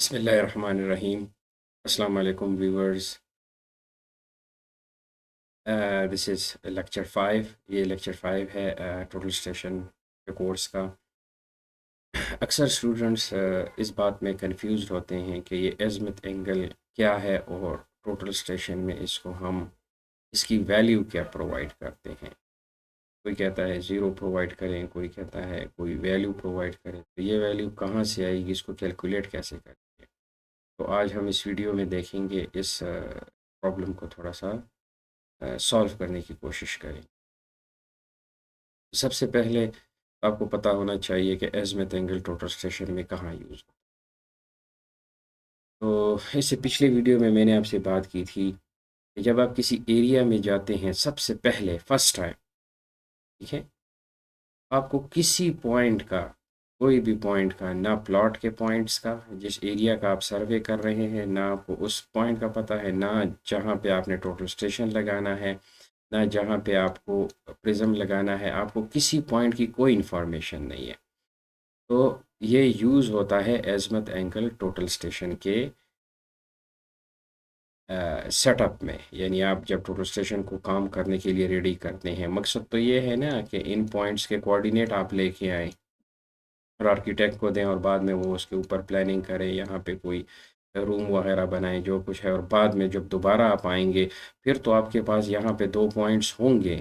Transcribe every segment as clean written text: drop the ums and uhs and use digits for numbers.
बिस्मिल्लाहिर्रहमानिर्रहीम। अस्सलाम वालेकुम व्यूअर्स। This is lecture 5। ये लेक्चर 5 है टोटल स्टेशन के कोर्स का। अक्सर स्टूडेंट्स इस बात में कंफ्यूज होते हैं कि ये एज़िमुथ एंगल क्या है और टोटल स्टेशन में इसको हम इसकी वैल्यू क्या प्रोवाइड करते हैं। कोई कहता है ज़ीरो प्रोवाइड करें, कोई कहता है कोई वैल्यू प्रोवाइड करें। तो ये वैल्यू कहाँ से आएगी, इसको कैलकुलेट कैसे करेंगे। तो आज हम इस वीडियो में देखेंगे इस प्रॉब्लम को थोड़ा सा सॉल्व करने की कोशिश करें। सबसे पहले आपको पता होना चाहिए कि एज़िमुथ एंगल टोटल स्टेशन में कहाँ यूज़ होता है। तो इससे पिछले वीडियो में मैंने आपसे बात की थी कि जब आप किसी एरिया में जाते हैं सबसे पहले फर्स्ट टाइम, ठीक है, आपको किसी पॉइंट का, कोई भी पॉइंट का, ना प्लॉट के पॉइंट्स का जिस एरिया का आप सर्वे कर रहे हैं, ना आपको उस पॉइंट का पता है, ना जहाँ पे आपने टोटल स्टेशन लगाना है, ना जहाँ पे आपको प्रिज्म लगाना है, आपको किसी पॉइंट की कोई इन्फॉर्मेशन नहीं है। तो ये यूज़ होता है एज़िमुथ एंगल टोटल स्टेशन के सेटअप में। यानी आप जब टोटल स्टेशन को काम करने के लिए रेडी करते हैं, मकसद तो ये है ना कि इन पॉइंट्स के कोऑर्डिनेट आप लेके आएँ और आर्किटेक्ट को दें और बाद में वो उसके ऊपर प्लानिंग करें, यहाँ पे कोई रूम वगैरह बनाएं, जो कुछ है। और बाद में जब दोबारा आप आएंगे फिर तो आपके पास यहाँ पे दो पॉइंट्स होंगे,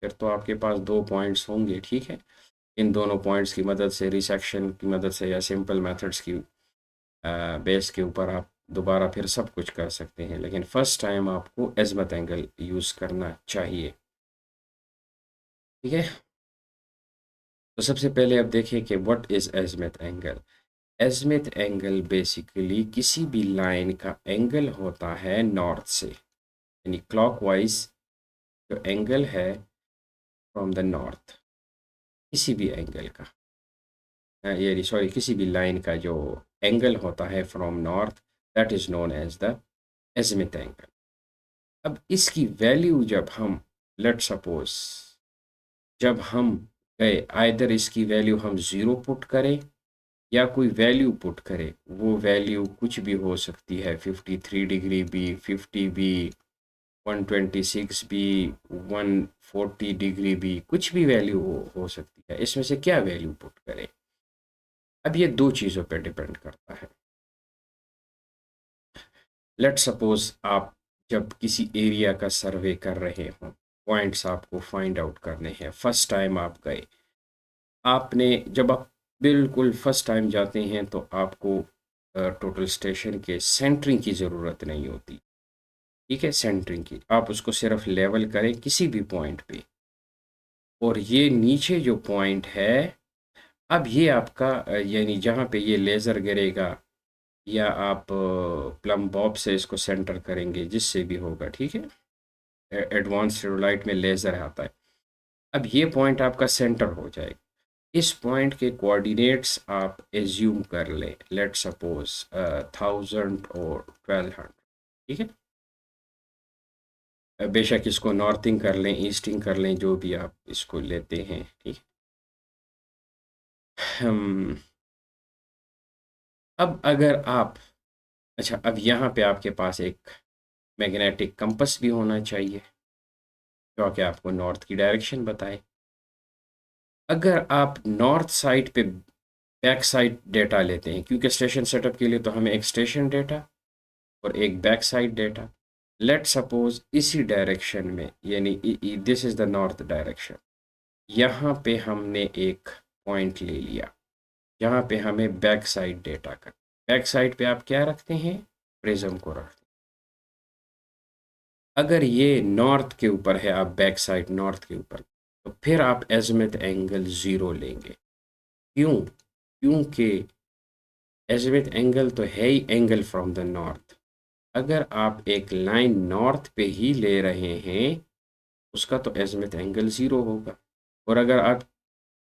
फिर तो आपके पास दो पॉइंट्स होंगे, ठीक है। इन दोनों पॉइंट्स की मदद से, रिसेक्शन की मदद से या सिंपल मेथड्स की बेस के ऊपर आप दोबारा फिर सब कुछ कर सकते हैं। लेकिन फ़र्स्ट टाइम आपको एज़िमुथ एंगल यूज़ करना चाहिए, ठीक है। तो सबसे पहले अब देखें कि what is azimuth angle. Azimuth angle basically किसी भी लाइन का एंगल होता है नॉर्थ से, यानी क्लॉकवाइज जो एंगल है फ्रॉम द नॉर्थ, किसी भी एंगल का, यानी सॉरी, किसी भी लाइन का जो एंगल होता है from north, that is known as the azimuth angle. अब इसकी वैल्यू जब हम, लेट सपोज, जब हम गए, आइदर इसकी वैल्यू हम ज़ीरो पुट करें या कोई वैल्यू पुट करें, वो वैल्यू कुछ भी हो सकती है, 53 डिग्री भी, 50 भी, 126 भी, 140 डिग्री भी, कुछ भी वैल्यू हो सकती है। इसमें से क्या वैल्यू पुट करें, अब ये दो चीज़ों पे डिपेंड करता है। लेट सपोज आप जब किसी एरिया का सर्वे कर रहे हों, पॉइंट्स आपको फाइंड आउट करने हैं, फर्स्ट टाइम आप गए, आपने, जब आप बिल्कुल फर्स्ट टाइम जाते हैं तो आपको टोटल स्टेशन के सेंटरिंग की ज़रूरत नहीं होती, ठीक है। सेंटरिंग की, आप उसको सिर्फ लेवल करें किसी भी पॉइंट पे, और ये नीचे जो पॉइंट है, अब ये आपका यानी जहाँ पे ये लेज़र गिरेगा, या आप प्लम बॉब से इसको सेंटर करेंगे, जिससे भी होगा, ठीक है। एडवांस लाइट में लेज़र आता है। अब ये पॉइंट आपका सेंटर हो जाएगा। इस पॉइंट के कोऑर्डिनेट्स आप एज्यूम कर लें, लेट सपोज 1000 और 1200, ठीक है। बेशक इसको नॉर्थिंग कर लें, ईस्टिंग कर लें, जो भी आप इसको लेते हैं, ठीक है। अब अगर आप, अच्छा, अब यहाँ पे आपके पास एक मैग्नेटिक कंपास भी होना चाहिए जो कि आपको नॉर्थ की डायरेक्शन बताए। अगर आप नॉर्थ साइड पे बैक साइड डेटा लेते हैं, क्योंकि स्टेशन सेटअप के लिए तो हमें एक स्टेशन डेटा और एक back side data, let suppose इसी डायरेक्शन में, यानी this is the north direction, यहाँ पे हमने एक पॉइंट ले लिया जहाँ पे हमें बैक साइड डेटा कर, बैक साइड पे आप क्या रखते हैं, प्रिज्म को रखते हैं। अगर ये नॉर्थ के ऊपर है, आप बैक साइड नॉर्थ के ऊपर, तो फिर आप एज़िमुथ एंगल ज़ीरो लेंगे। क्यों? क्योंकि एज़िमुथ एंगल तो है ही एंगल फ्रॉम द नॉर्थ। अगर आप एक लाइन नॉर्थ पे ही ले रहे हैं, उसका तो एज़िमुथ एंगल ज़ीरो होगा। और अगर आप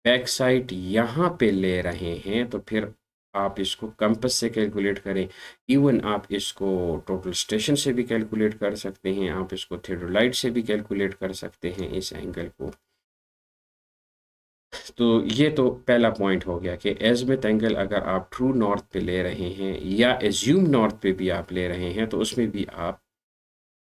बैक साइड यहाँ पे ले रहे हैं, तो फिर आप इसको कंपास से कैलकुलेट करें। इवन आप इसको टोटल स्टेशन से भी कैलकुलेट कर सकते हैं, आप इसको थियोडोलाइट से भी कैलकुलेट कर सकते हैं इस एंगल को। तो ये तो पहला पॉइंट हो गया कि एज़िमुथ एंगल अगर आप ट्रू नॉर्थ पे ले रहे हैं या एज्यूम नॉर्थ पे भी आप ले रहे हैं तो उसमें भी आप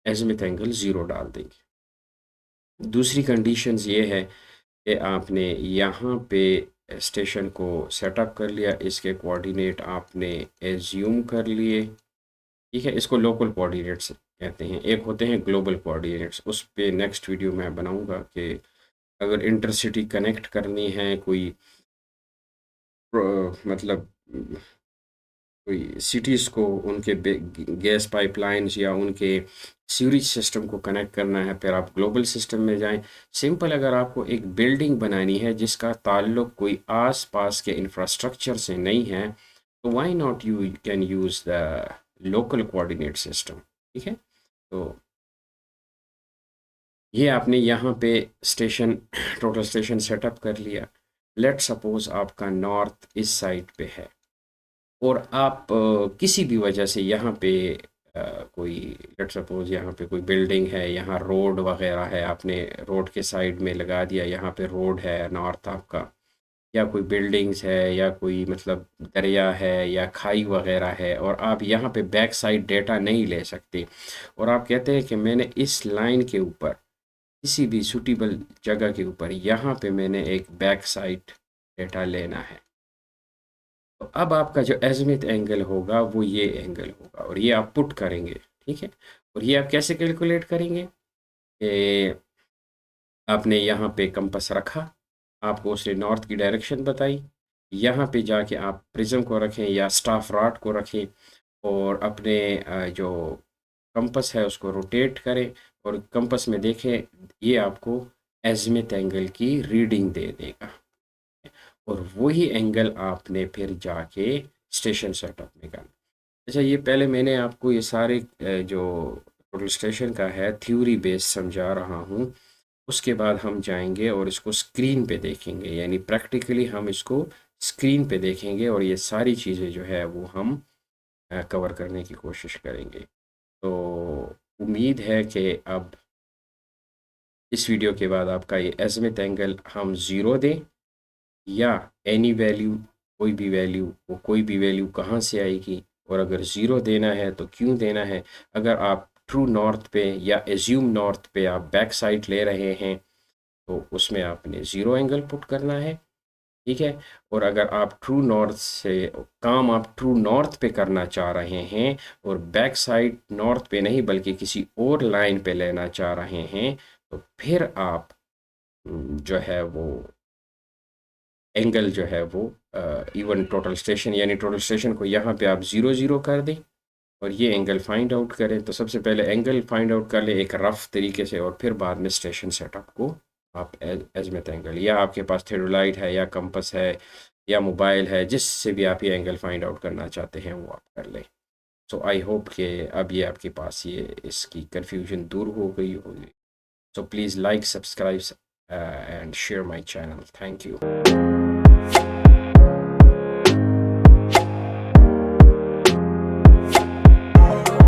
एज़िमुथ एंगल 0 डाल देंगे। दूसरी कंडीशंस ये है कि आपने यहाँ पे स्टेशन को सेटअप कर लिया, इसके कोऑर्डिनेट आपने एज्यूम कर लिए, ठीक है। इसको लोकल कोऑर्डिनेट्स कहते हैं, एक होते हैं ग्लोबल कोऑर्डिनेट्स। उस पे नेक्स्ट वीडियो में बनाऊंगा कि अगर इंटरसिटी कनेक्ट करनी है, कोई मतलब कोई सिटीज़ को उनके गैस पाइपलाइंस या उनके सीवरेज सिस्टम को कनेक्ट करना है, फिर आप ग्लोबल सिस्टम में जाएं। सिंपल, अगर आपको एक बिल्डिंग बनानी है जिसका ताल्लुक कोई आस पास के इंफ्रास्ट्रक्चर से नहीं है, तो why not you can use the local coordinate system, ठीक है। तो ये आपने यहाँ पे स्टेशन टोटल स्टेशन सेटअप कर लिया। लेट सपोज आपका नॉर्थ इस साइड पे है और आप किसी भी वजह से यहाँ पे कोई, लेट सपोज यहाँ पे कोई बिल्डिंग है, यहाँ रोड वगैरह है, आपने रोड के साइड में लगा दिया, यहाँ पे रोड है नॉर्थ आपका, या कोई बिल्डिंग्स है या कोई मतलब दरिया है या खाई वगैरह है, और आप यहाँ पे बैक साइड डेटा नहीं ले सकते, और आप कहते हैं कि मैंने इस लाइन के ऊपर किसी भी सूटेबल जगह के ऊपर यहाँ पे मैंने एक बैक साइड डेटा लेना है, तो अब आपका जो एज़िमुथ एंगल होगा वो ये एंगल होगा, और ये आप पुट करेंगे, ठीक है। और ये आप कैसे कैलकुलेट करेंगे कि आपने यहाँ पे कंपास रखा, आपको उसने नॉर्थ की डायरेक्शन बताई, यहाँ पे जाके आप प्रिज्म को रखें या स्टाफ रॉड को रखें और अपने जो कंपास है उसको रोटेट करें और कंपास में देखें, ये आपको एज़िमुथ एंगल की रीडिंग दे देगा, और वही एंगल आपने फिर जाके स्टेशन सेटअप में करना। अच्छा, ये पहले मैंने आपको ये सारे जो टोटल स्टेशन का है थ्योरी बेस समझा रहा हूँ, उसके बाद हम जाएंगे और इसको स्क्रीन पे देखेंगे, यानी प्रैक्टिकली हम इसको स्क्रीन पे देखेंगे और ये सारी चीज़ें जो है वो हम कवर करने की कोशिश करेंगे। तो उम्मीद है कि अब इस वीडियो के बाद आपका ये एज़िमुथ एंगल हम ज़ीरो दें या एनी वैल्यू, कोई भी वैल्यू, वो कोई भी वैल्यू कहाँ से आएगी, और अगर ज़ीरो देना है तो क्यों देना है। अगर आप ट्रू नॉर्थ पे या एज्यूम नॉर्थ पे आप बैक साइड ले रहे हैं तो उसमें आपने ज़ीरो एंगल पुट करना है, ठीक है। और अगर आप ट्रू नॉर्थ से काम आप ट्रू नॉर्थ पे करना चाह रहे हैं और बैक साइड नॉर्थ पे नहीं बल्कि किसी और लाइन पे लेना चाह रहे हैं, तो फिर आप जो है वो एंगल जो है वो इवन टोटल स्टेशन, यानी टोटल स्टेशन को यहाँ पे आप 0 0 कर दें और ये एंगल फाइंड आउट करें। तो सबसे पहले एंगल फाइंड आउट कर लें एक रफ तरीके से, और फिर बाद में स्टेशन सेटअप को आप एज़िमुथ एंगल, या आपके पास थेडोलाइट है या कंपास है या मोबाइल है, जिससे भी आप ये एंगल फाइंड आउट करना चाहते हैं वो आप कर लें। सो आई होप कि अब ये आपके पास ये इसकी कन्फ्यूजन दूर हो गई होगी। So please like, subscribe and share my channel. Thank you.